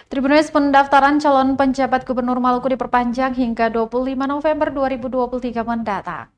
Tribunnews, pendaftaran calon penjabat Gubernur Maluku diperpanjang hingga 25 November 2023 mendatang.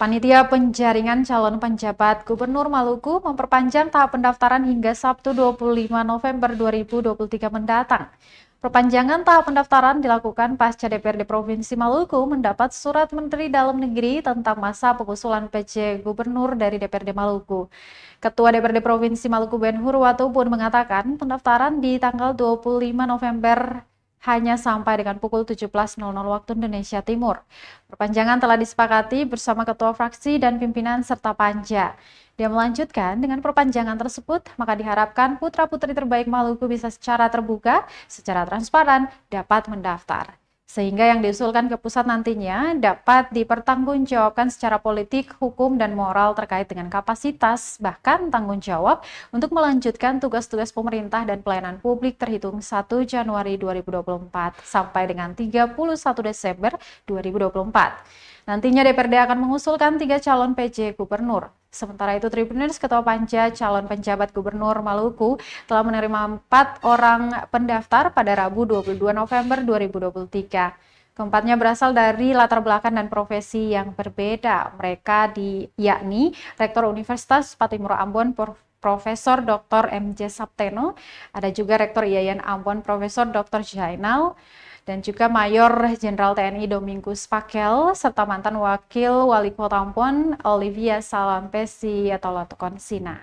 Panitia penjaringan calon penjabat Gubernur Maluku memperpanjang tahap pendaftaran hingga Sabtu 25 November 2023 mendatang. Perpanjangan tahap pendaftaran dilakukan pasca DPRD Provinsi Maluku mendapat surat Menteri Dalam Negeri tentang masa pengusulan PJ Gubernur dari DPRD Maluku. Ketua DPRD Provinsi Maluku Ben Hurwatu pun mengatakan pendaftaran di tanggal 25 November hanya sampai dengan pukul 17.00 waktu Indonesia Timur. Perpanjangan telah disepakati bersama Ketua Fraksi dan pimpinan serta Panja. Dia melanjutkan, dengan perpanjangan tersebut, maka diharapkan putra-putri terbaik Maluku bisa secara terbuka, secara transparan, dapat mendaftar. Sehingga yang diusulkan ke pusat nantinya dapat dipertanggungjawabkan secara politik, hukum, dan moral terkait dengan kapasitas, bahkan tanggung jawab untuk melanjutkan tugas-tugas pemerintah dan pelayanan publik terhitung 1 Januari 2024 sampai dengan 31 Desember 2024. Nantinya DPRD akan mengusulkan 3 calon PJ Gubernur. Sementara itu, Tribunnews, Ketua Panja calon penjabat Gubernur Maluku telah menerima 4 orang pendaftar pada Rabu 22 November 2023. Keempatnya berasal dari latar belakang dan profesi yang berbeda. Mereka yakni Rektor Universitas Patimura Ambon Profesor Dr. M.J. Sapteno, ada juga Rektor IAIN Ambon Profesor Dr. Jainal, dan juga Mayor Jenderal TNI Domingus Pakel, serta mantan Wakil Wali Kota Ambon Olivia Salampesi atau Latukonsina.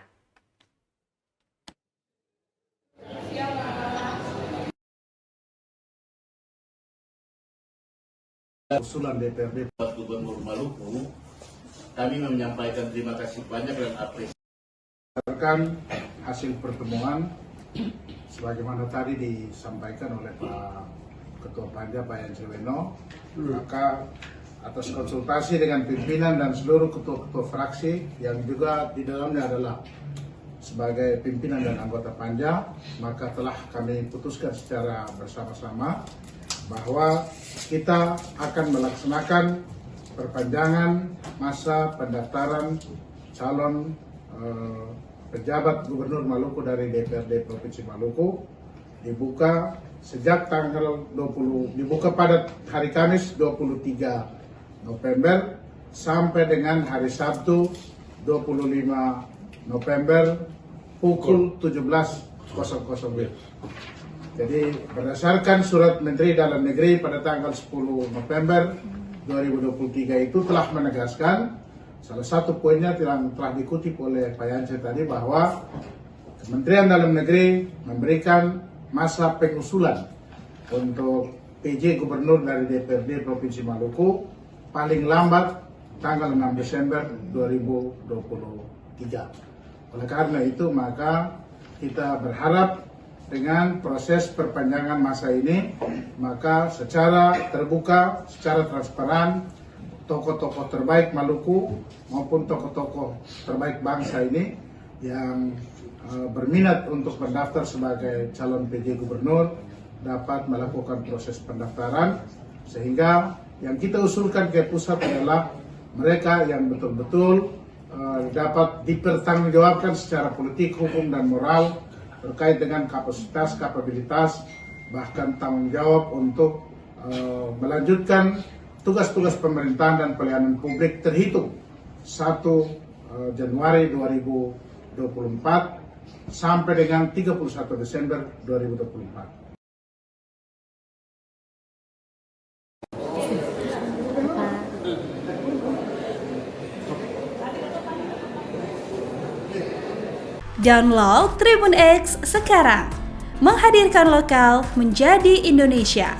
Usulan DPRD Gubernur Maluku, kami menyampaikan terima kasih banyak dan apresiasi berdasarkan hasil pertemuan sebagaimana tadi disampaikan oleh Pak Ketua Panja Pak Yanseweno, maka atas konsultasi dengan pimpinan dan seluruh ketua-ketua fraksi yang juga di dalamnya adalah sebagai pimpinan dan anggota Panja, maka telah kami putuskan secara bersama-sama bahwa kita akan melaksanakan perpanjangan masa pendaftaran calon pejabat Gubernur Maluku dari DPRD Provinsi Maluku dibuka sejak tanggal 20, dibuka pada hari Kamis 23 November sampai dengan hari Sabtu 25 November pukul 17.00. Jadi berdasarkan surat Menteri Dalam Negeri pada tanggal 10 November 2023 itu telah menegaskan salah satu poinnya telah dikutip oleh Pak Yance tadi bahwa Kementerian Dalam Negeri memberikan masa pengusulan untuk PJ Gubernur dari DPRD Provinsi Maluku paling lambat tanggal 6 Desember 2023. Oleh karena itu maka kita berharap dengan proses perpanjangan masa ini maka secara terbuka, secara transparan tokoh-tokoh terbaik Maluku maupun tokoh-tokoh terbaik bangsa ini yang berminat untuk mendaftar sebagai calon PJ Gubernur dapat melakukan proses pendaftaran, sehingga yang kita usulkan ke pusat adalah mereka yang betul-betul dapat dipertanggungjawabkan secara politik, hukum, dan moral terkait dengan kapasitas, kapabilitas, bahkan tanggung jawab untuk melanjutkan tugas-tugas pemerintahan dan pelayanan publik terhitung 1 Januari 2024 sampai dengan 31 Desember 2024. Download Tribun X sekarang, menghadirkan lokal menjadi Indonesia.